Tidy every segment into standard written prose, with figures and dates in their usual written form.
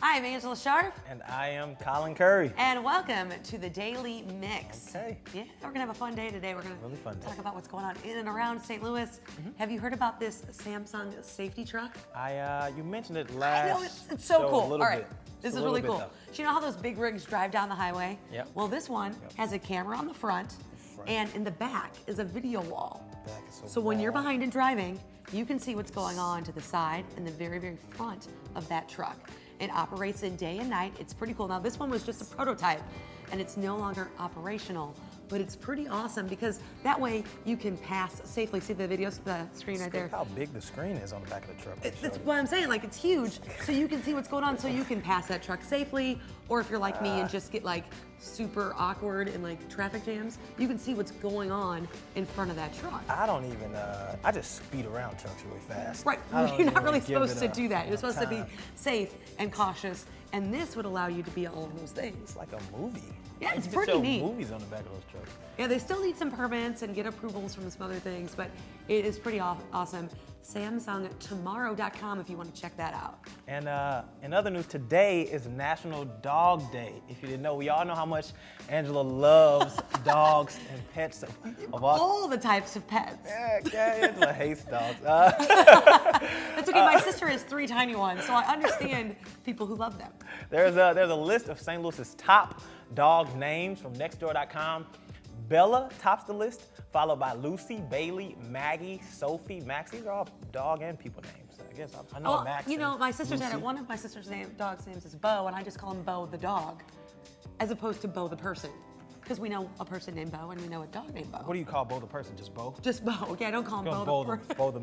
I'm Angella Sharp. And I am Colin Curry. And welcome to the Daily Mix. Okay. Yeah, we're going to have a fun day today. We're going to Really fun day. talk about what's going on in and around St. Louis. Have you heard about this Samsung safety truck? You mentioned it last. I know, it's so show cool. A little All right, bit. this Just is a little really bit, cool. though. So you know how those big rigs drive down the highway? Yep. Well, this one has a camera on the front, and in the back is a video wall. Back is So when you're long. behind and driving, you can see what's going on to the side and the very, very front of that truck. It operates in day and night. It's pretty cool. Now this one was just a prototype and it's no longer operational, but it's pretty awesome because that way you can pass safely. See the videos, the screen right there? Look how big the screen is on the back of the truck. That's what I'm saying, like it's huge. So you can see what's going on so you can pass that truck safely. Or if you're like me and just get like super awkward in like traffic jams, you can see what's going on in front of that truck. I don't even, I just speed around trucks really fast. Right, I don't you're not even really give supposed it to do that. You're supposed to be time. safe and cautious, and this would allow you to be all of those things. It's like a movie. Yeah, Like, it's you can pretty show neat. movies on the back of those trucks. Yeah, they still need some permits and get approvals from some other things, but it is pretty awesome. SamsungTomorrow.com if you want to check that out. And in other news, today is National Dog Day. If you didn't know, we all know how much Angela loves dogs and pets of All the types of pets. Yeah, Angela hates dogs. That's okay, my sister has 3 tiny ones, so I understand people who love them. There's a list of St. Louis's top dog names from Nextdoor.com. Bella tops the list, followed by Lucy, Bailey, Maggie, Sophie, Max. These are all dog and people names. I guess I know Well, Max. you know, and my sister's Lucy. one of my sister's dog's names is Bo, and I just call him Bo the dog, as opposed to Bo the person. Because we know a person named Bo and we know a dog named Bo. What do you call Bo the person? Just Bo? Just Bo. Okay, I don't call him Go Bo Bo the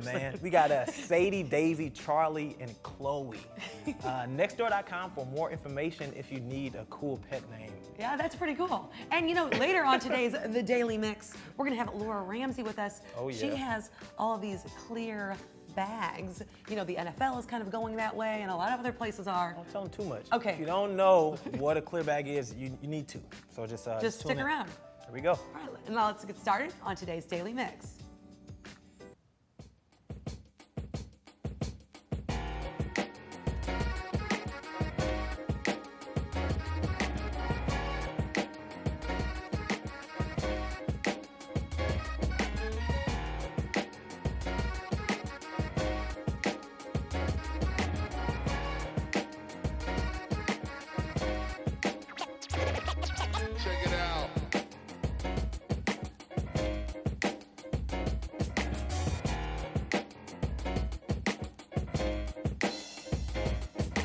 man. We got Sadie, Daisy, Charlie, and Chloe. Nextdoor.com for more information if you need a cool pet name. Yeah, that's pretty cool. And you know, later on today's The Daily Mix, we're gonna have Laura Ramsey with us. Oh, yeah. She has all of these clear bags. You know, the NFL is kind of going that way, and a lot of other places are. Don't tell them too much. Okay. If you don't know what a clear bag is, you need to. So just Just tune stick in. around. Here we go. All right, and now let's get started on today's Daily Mix. Check it out.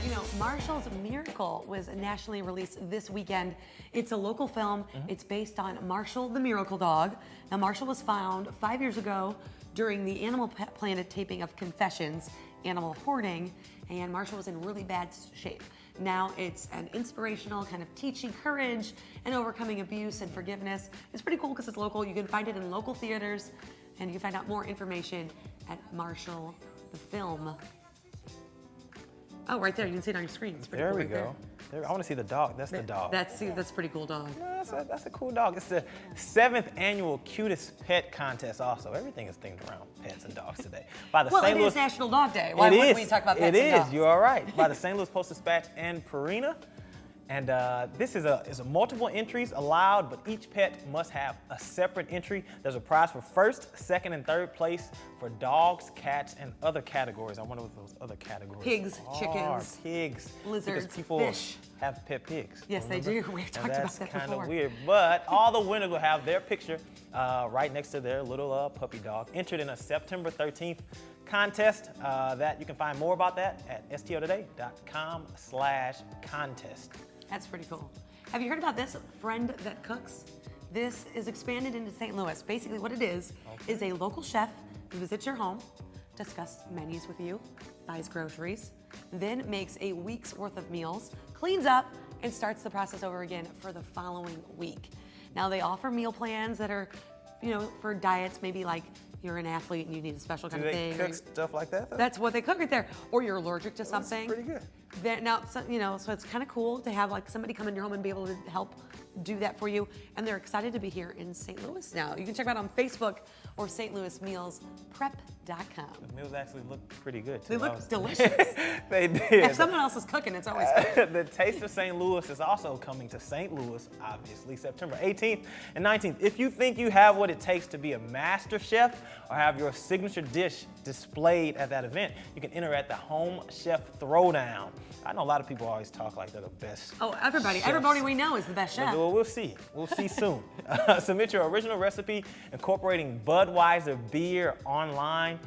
You know, Marshall's Miracle was nationally released this weekend. It's a local film. It's based on Marshall the Miracle Dog. Now, Marshall was found 5 years ago during the Animal Planet taping of Confessions, Animal Hoarding, and Marshall was in really bad shape. Now it's an inspirational kind of teaching courage and overcoming abuse and forgiveness. It's pretty cool because it's local. You can find it in local theaters, and you can find out more information at Marshall the Film. Oh, right there. You can see it on your screen. It's pretty There cool we right go. There, I want to see the dog. That's the dog. That's a pretty cool dog. That's a cool dog. It's the 7th annual cutest pet contest. Also, everything is themed around pets and dogs today. By the Well, St. it Louis. is National Dog Day. Why It wouldn't is. we talk about pets It and is. dogs? You are right. By the St. Louis Post-Dispatch and Purina. And this is a multiple entries allowed, but each pet must have a separate entry. There's a prize for first, second, and third place for dogs, cats, and other categories. I wonder what those other categories Pigs, are. chickens, Pigs, lizards, because people fish. have pet pigs. Yes, they remember? do. We've And talked about that's that kind before. of weird, but all the winners will have their picture right next to their little puppy dog, entered in a September 13th contest. That you can find more about that at stotoday.com/contest. That's pretty cool. Have you heard about this Friend That Cooks? This is expanded into St. Louis. Basically what it is a local chef who visits your home, discusses menus with you, buys groceries, then makes a week's worth of meals, cleans up, and starts the process over again for the following week. Now they offer meal plans that are, you know, for diets, maybe like you're an athlete and you need a special Do kind of they thing. cook stuff like that, though? That's what they cook right there. Or you're allergic to That's something. pretty good. Now, so, you know, so it's kind of cool to have like somebody come in your home and be able to help do that for you. And they're excited to be here in St. Louis now. You can check them out on Facebook or stlouismealsprep.com. The meals actually look pretty good, too. They look delicious. They did. If someone else is cooking, it's always good. The Taste of St. Louis is also coming to St. Louis, obviously, September 18th and 19th. If you think you have what it takes to be a master chef or have your signature dish displayed at that event, you can enter at the Home Chef Throwdown. I know a lot of people always talk like they're the best. Oh, everybody. chefs. Everybody we know is the best chef. Well, we'll see. We'll see soon. Submit your original recipe incorporating Budweiser beer online.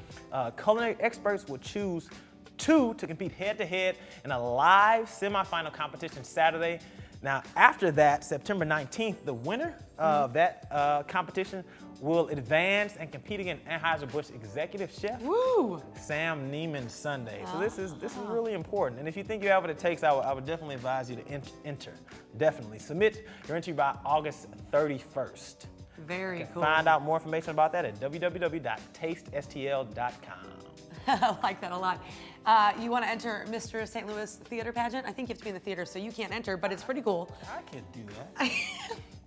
Culinary experts will choose 2 to compete head-to-head in a live semifinal competition Saturday. Now, after that, September 19th, the winner of that competition will advance and compete against Anheuser-Busch executive chef Woo! Sam Neiman Sunday. So this is really important. And if you think you have what it takes, I would definitely advise you to enter. Definitely. Submit your entry by August 31st. Very cool. Find out more information about that at www.tastestl.com. I like that a lot. You want to enter Mr. St. Louis Theater Pageant? I think you have to be in the theater, so you can't enter, but it's pretty cool. I could do that.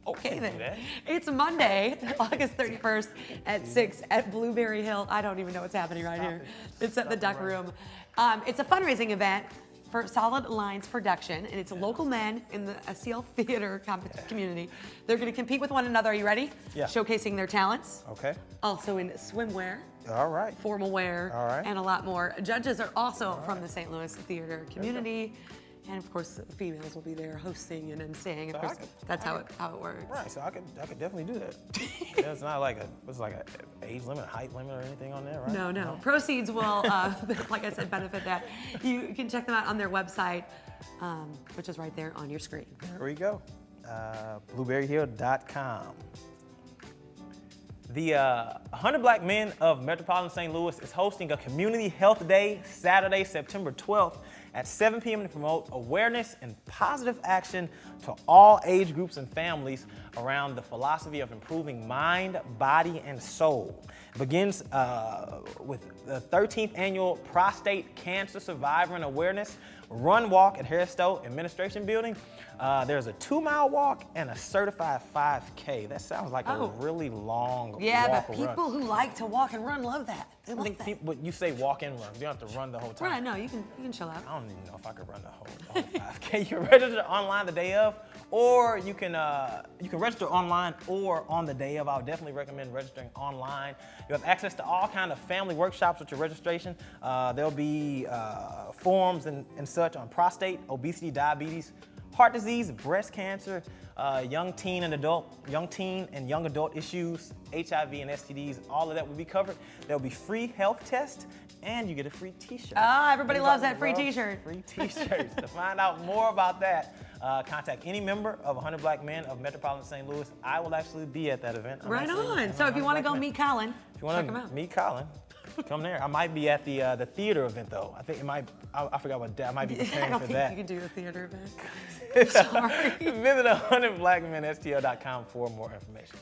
Okay, then. do that. It's Monday, August 31st at 6 at Blueberry Hill. I don't even know what's happening right here. It's at the Duck Room. It's a fundraising event for Solid Lines Production, and it's local men in the STL theater community. They're going to compete with one another. Are you ready? Yeah. Showcasing their talents. Okay. Also in swimwear, All right. formal wear, All right. and a lot more. Judges are also from the St. Louis theater community. And of course, the females will be there hosting and emceeing. Of course, that's how it works. Right, so I could definitely do that. It's not like an age limit, height limit, or anything on there, right? No. Proceeds will, like I said, benefit that. You can check them out on their website, which is right there on your screen. There we go. Blueberryhill.com. The 100 Black Men of Metropolitan St. Louis is hosting a Community Health Day Saturday, September 12th at 7 p.m. to promote awareness and positive action to all age groups and families around the philosophy of improving mind, body, and soul. It begins with the 13th annual Prostate Cancer Survivor and Awareness Run Walk at Harris Stowe Administration Building. There's a 2-mile walk and a certified 5K. That sounds like a really long walk but or people run. who like to walk and run love that. They I love think that. but you say walk and run. You don't have to run the whole time. Right, no, you can chill out. I don't even know if I could run the whole 5K. You can register online the day of, or you can register online or on the day of. I would definitely recommend registering online. You have access to all kind of family workshops with your registration. There'll be forums and such on prostate, obesity, diabetes, heart disease, breast cancer, young teen and young adult issues, HIV and STDs. All of that will be covered. There'll be free health tests, and you get a free T-shirt. Everybody loves that free T-shirt. Free T-shirts. To find out more about that, contact any member of 100 Black Men of Metropolitan St. Louis. I will actually be at that event. Right on. So if you want to go meet Colin, check him out. Meet Colin, come there. I might be at the theater event though. I think it might. I forgot what day. I might be I preparing don't for think that. you can do the theater event. I'm sorry. Visit 100blackmenstl.com for more information.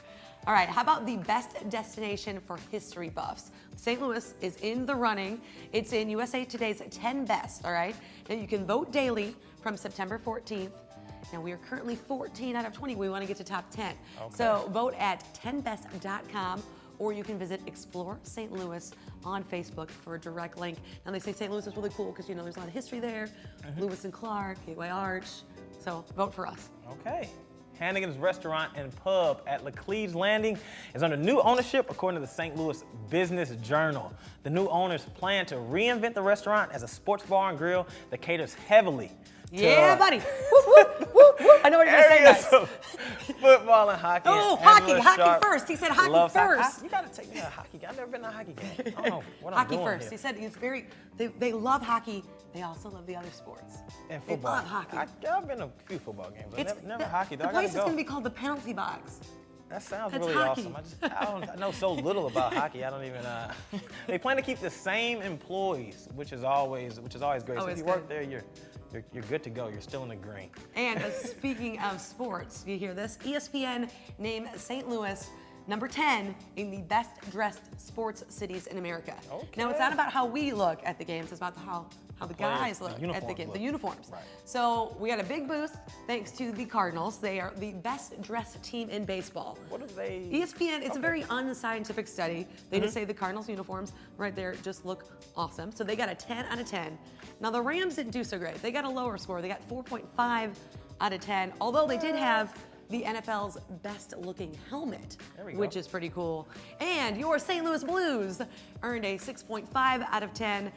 All right, how about the best destination for history buffs? St. Louis is in the running. It's in USA Today's 10 Best, all right? Now you can vote daily from September 14th. Now we are currently 14 out of 20. We want to get to top 10. Okay. So vote at 10best.com, or you can visit Explore St. Louis on Facebook for a direct link. Now they say St. Louis is really cool because, there's a lot of history there. Lewis and Clark, Gateway Arch. So vote for us. Okay. Hannigan's Restaurant and Pub at Lacleves Landing is under new ownership, according to the St. Louis Business Journal. The new owners plan to reinvent the restaurant as a sports bar and grill that caters heavily to Buddy. Whoop, whoop, whoop, whoop. I know what you're going to say areas next. of football and hockey. Oh, and Angela hockey Sharp first. He said hockey loves first. You got to take me to a hockey game. I've never been to a hockey game. I don't know what I'm Hockey doing first. here. He said it's they love hockey. They also love the other sports. And football. They love hockey. I've been to a few football games, but never hockey. Though. The I gotta place is go. going to be called the Penalty Box. That sounds That's really hockey. awesome. I know so little about hockey. I don't even. They plan to keep the same employees, which is always great. So Always if you good. work there, you're good to go. You're still in the green. And speaking of sports, you hear this? ESPN named St. Louis number 10 in the best dressed sports cities in America. Okay. Now, it's not about how we look at the games, it's about how how the players, guys the look at the uniforms game, look. the uniforms. Right. So we got a big boost thanks to the Cardinals. They are the best dressed team in baseball. What are they? ESPN, it's a Okay. very unscientific study. They just say the Cardinals uniforms right there just look awesome. So they got a 10 out of 10. Now the Rams didn't do so great. They got a lower score. They got 4.5 out of 10, although they did have the NFL's best looking helmet, There we go. which is pretty cool. And your St. Louis Blues earned a 6.5 out of 10.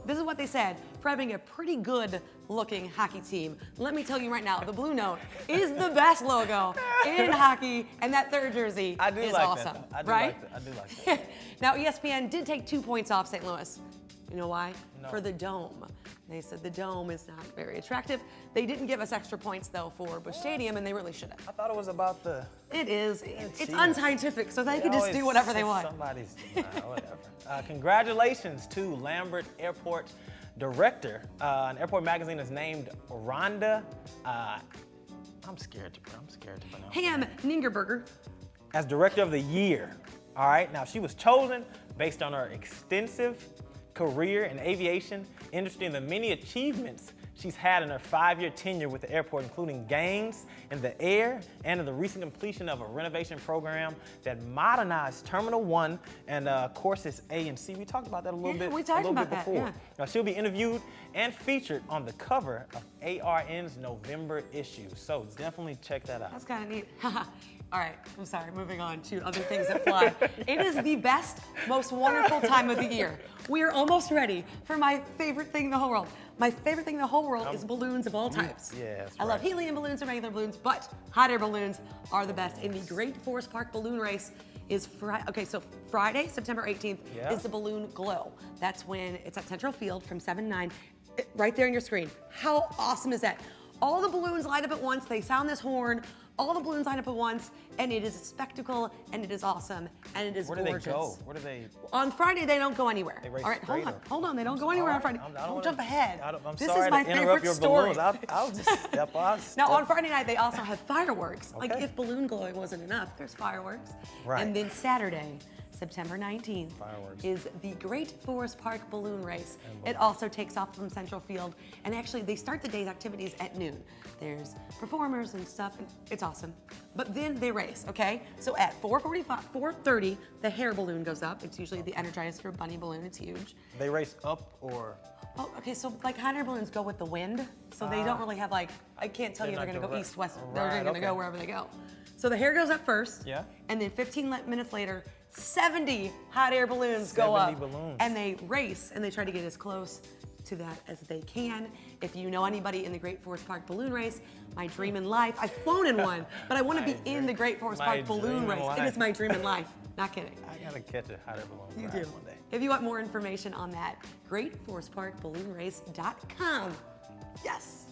This is what they said, for having a pretty good looking hockey team. Let me tell you right now, the Blue Note is the best logo in hockey, and that third jersey I do is like awesome, that. I do right? like that. I do like that. Now ESPN did take 2 points off St. Louis. You know why? No. For the dome. They said the dome is not very attractive. They didn't give us extra points though for Busch Stadium, and they really should have. I thought it was about the. It is. It's cheating. unscientific, so they can just always do whatever they want. Somebody's whatever. Congratulations to Lambert Airport director. An airport magazine is named Rhonda. I'm scared to pronounce. Ham Ningerberger. As director of the year. All right. Now she was chosen based on her extensive career in aviation industry and the many achievements she's had in her 5-year tenure with the airport, including gains in the air and in the recent completion of a renovation program that modernized Terminal 1 and courses A and C. We talked about that a little bit, we talked about that, before. yeah. Now, she'll be interviewed and featured on the cover of ARN's November issue. So definitely check that out. That's kind of neat. All right, I'm sorry, moving on to other things that fly. It is the best, most wonderful time of the year. We are almost ready for my favorite thing in the whole world. My favorite thing in the whole world is balloons of all types. Yeah, that's I love right. helium balloons and regular balloons, but hot air balloons are the best. And the Great Forest Park Balloon Race is Friday. Okay, so Friday, September 18th, Yeah. is the Balloon Glow. That's when it's at Central Field from 7 to 9, right there on your screen. How awesome is that? All the balloons light up at once, they sound this horn, all the balloons line up at once, and it is a spectacle, and it is awesome, and it is Where do gorgeous. they go? Where do they? On Friday, they don't go anywhere. They race All right, straight hold on. They don't go anywhere on Friday. I don't Don't wanna- jump ahead. I'm This sorry is my to interrupt favorite your story. balloons. I'll just step off. Now, on Friday night, they also have fireworks. Like, Okay. if balloon glowing wasn't enough, there's fireworks. Right. And then Saturday, September 19th, Fireworks. is the Great Forest Park Balloon Race. It also takes off from Central Field. And actually, they start the day's activities at noon. There's performers and stuff, and it's awesome. But then they race, okay? So at 4:30, the hair balloon goes up. It's usually the Energizer Bunny balloon. It's huge. They race up or? Oh, okay, so like hot air balloons go with the wind, so they don't really have like, I can't tell you They're they're not gonna go direct. east, west, Right, they're gonna go okay. wherever they go. So the hair goes up first, Yeah. and then 15 minutes later, 70 hot air balloons go up. 70 balloons. And they race, and they try to get as close to that as they can. If you know anybody in the Great Forest Park Balloon Race, my dream in life, I've flown in one, but I wanna be in the Great Forest my Park Balloon dream in Race. It life. is my dream in life, not kidding. I gotta catch a hot air balloon You ride do. one day. If you want more information on that, greatforestparkballoonrace.com. Yes.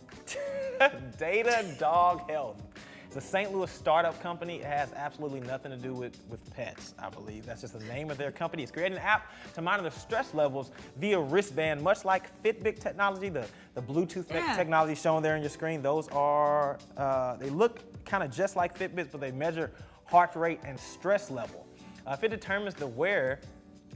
Data Dog Health. It's a St. Louis startup company. It has absolutely nothing to do with pets, I believe. That's just the name of their company. It's creating an app to monitor stress levels via wristband, much like Fitbit technology, the Bluetooth Yeah. technology shown there on your screen. Those are, they look kind of just like Fitbits, but they measure heart rate and stress level. If it determines the wearer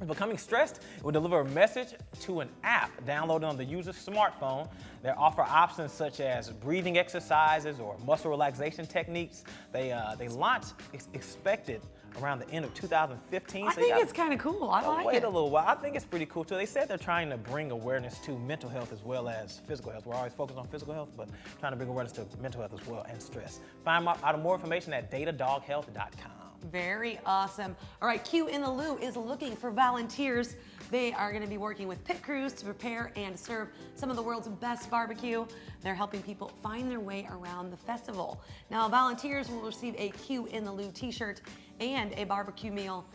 is becoming stressed, it will deliver a message to an app downloaded on the user's smartphone. They offer options such as breathing exercises or muscle relaxation techniques. They launched expected around the end of 2015. I so you think got- it's kind of cool. I like Wait it. a little while. I think it's pretty cool too. They said they're trying to bring awareness to mental health as well as physical health. We're always focused on physical health, but trying to bring awareness to mental health as well and stress. Find out more information at datadoghealth.com. Very awesome. All right, Q in the Lou is looking for volunteers. They are going to be working with pit crews to prepare and serve some of the world's best barbecue. They're helping people find their way around the festival. Now, volunteers will receive a Q in the Lou t-shirt and a barbecue meal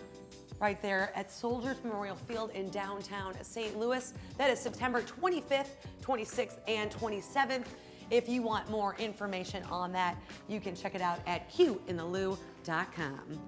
right there at Soldiers Memorial Field in downtown St. Louis. That is September 25th, 26th, and 27th. If you want more information on that, you can check it out at qinthelou.com.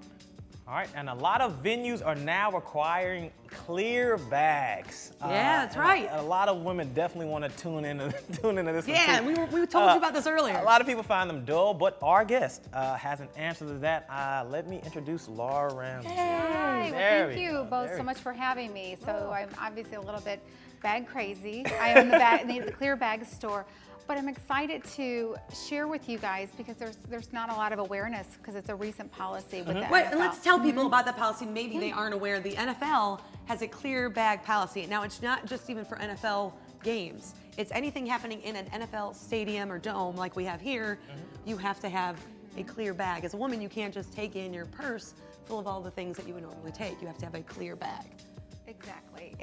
All right, and a lot of venues are now requiring clear bags. Yeah, that's and right. A lot of women definitely want to tune into this Yeah, one too. we told you about this earlier. A lot of people find them dull, but our guest has an answer to that. Let me introduce Laura Ramsey. Hi, well, There thank we you go, both there so we much for having me. So I'm obviously a little bit bag crazy. I own the clear bag store. But I'm excited to share with you guys because there's not a lot of awareness because it's a recent policy with the Right, NFL. and let's tell people about the policy. Maybe they aren't aware. The NFL has a clear bag policy. Now, it's not just even for NFL games. It's anything happening in an NFL stadium or dome like we have here. You have to have a clear bag. As a woman, you can't just take in your purse full of all the things that you would normally take. You have to have a clear bag. Exactly,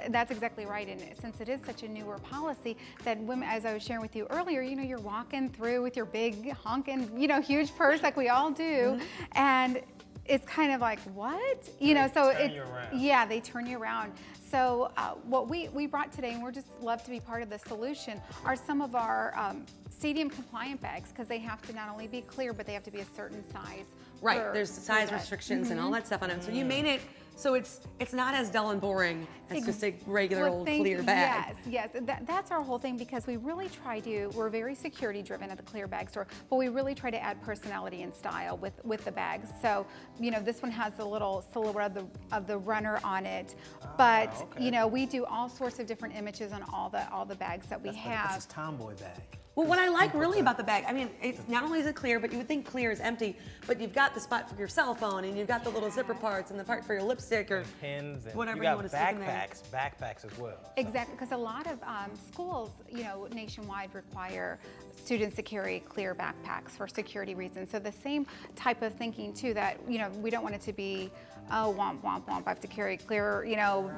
that's exactly right. And since it is such a newer policy, that women, as I was sharing with you earlier, you're walking through with your big honking, huge purse like we all do, and it's kind of like what, So turn you around. Yeah, they turn you around. So what we brought today, and we're just love to be part of the solution, are some of our stadium compliant bags because they have to not only be clear, but they have to be a certain size. Right, there's size restrictions and all that stuff on them. So you made it so it's not as dull and boring as just a regular old clear bag. Yes, that's our whole thing because we really we're very security driven at the clear bag store, but we really try to add personality and style with the bags. So, this one has the little silhouette of the runner on it, but we do all sorts of different images on all the bags that we have. That's a tomboy bag. Well, what I like really about the bag, I mean, it's not only is it clear, but you would think clear is empty, but you've got the spot for your cell phone, and you've got the little zipper parts, and the part for your lipstick, or Pins and whatever you you got want to stick in there. backpacks as well. Exactly, because a lot of schools, nationwide require students to carry clear backpacks for security reasons. So the same type of thinking too, that we don't want it to be, oh, womp womp womp, I have to carry clear,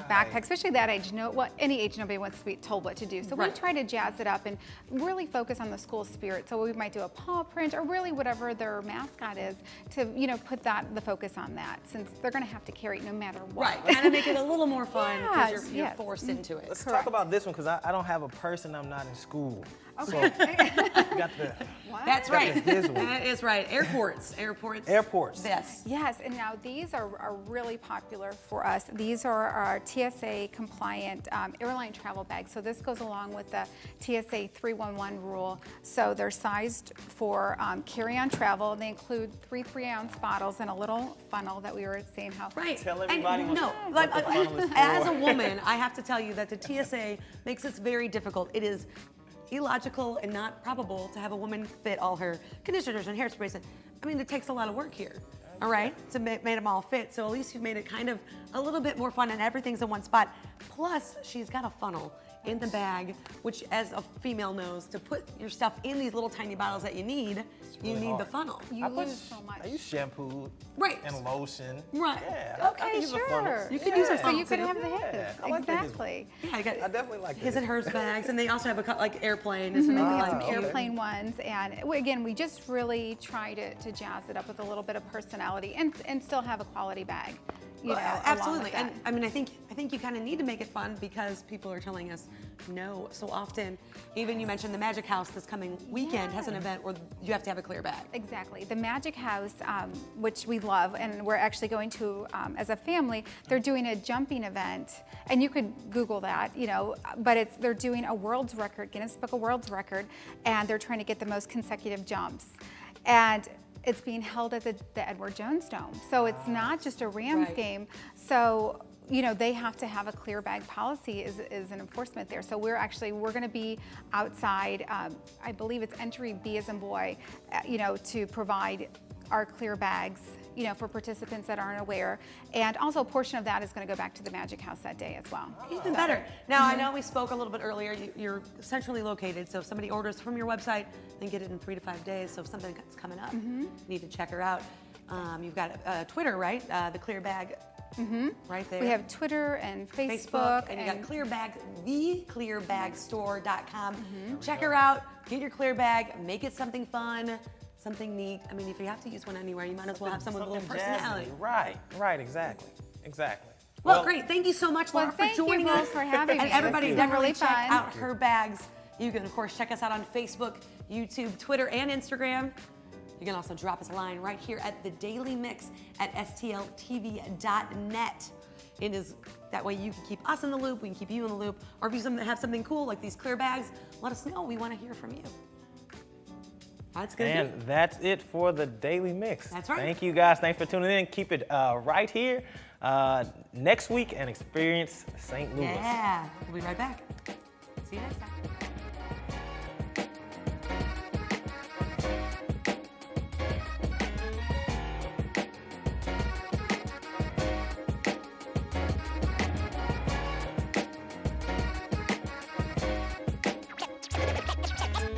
backpack, especially that age. Any age, nobody wants to be told what to do. So we try to jazz it up and really focus on the school spirit. So we might do a paw print or really whatever their mascot is to, put the focus on that, since they're going to have to carry it no matter what. Right, kind of make it a little more fun because Yes, you're yes. forced into it. Let's talk about this one because I don't have a purse and I'm not in school. Okay. So you got the That's right. this one. That is right. Airports. Yes. Yes, and now these are really popular for us. These are our TSA compliant airline travel bags. So this goes along with the TSA 311 rule. So they're sized for carry-on travel. They include 3 3-ounce bottles and a little funnel that we were saying how. Right. Tell everybody and what the funnel is for. as a woman, I have to tell you that the TSA makes this very difficult. It is illogical and not probable to have a woman fit all her conditioners and hairsprays. I mean, it takes a lot of work here, all right, to make them all fit. So at least you've made it kind of a little bit more fun and everything's in one spot. Plus, she's got a funnel in the bag, which as a female knows, to put your stuff in these little tiny bottles that you need, you need the funnel. You lose so much. I use shampoo Right. and lotion. Right. Yeah, I can use a funnel. Sure. You can use a So funnel you could too. have the his. Yeah, I like the his. Exactly. Yeah, I definitely like his this. and hers bags, and they also have a like airplane. It's make it like Some cute. airplane ones, and again, we just really try to jazz it up with a little bit of personality and still have a quality bag. Along with Absolutely, that. and I mean, I think you kind of need to make it fun because people are telling us no so often. Even you mentioned the Magic House this coming weekend has an event where you have to have a clear bag. Exactly. The Magic House, which we love, and we're actually going to as a family, they're doing a jumping event, and you could Google that, but they're doing a world's record, Guinness Book of World's Record, and they're trying to get the most consecutive jumps. And it's being held at the Edward Jones Dome. So it's not just a Rams game. So, they have to have a clear bag policy is an enforcement there. So we're going to be outside, I believe it's entry B as in boy, to provide our clear bags, for participants that aren't aware. And also a portion of that is going to go back to the Magic House that day as well. Even better. Now, I know we spoke a little bit earlier. You're centrally located, so if somebody orders from your website, then get it in 3 to 5 days. So if something's coming up, you need to check her out. You've got Twitter, right? The Clear Bag, right there. We have Twitter and Facebook. And you got Clear Bag, theclearbagstore.com. Check her out. Get your clear bag. Make it something fun. Something neat. I mean, if you have to use one anywhere, you might as well have someone with a little personality. Right, exactly. Well, great. Thank you so much, Laura, for joining us. us. For having me. And everybody, It's been definitely really check fun. out her bags. You can, of course, check us out on Facebook, YouTube, Twitter, and Instagram. You can also drop us a line right here at the Daily Mix at stltv.net. It is that way you can keep us in the loop, we can keep you in the loop, or if you have something cool like these clear bags, let us know. We want to hear from you. That's good. And that's it for the Daily Mix. That's right. Thank you guys. Thanks for tuning in. Keep it right here next week and experience St. Louis. Yeah, we'll be right back. See you next time.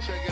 Check it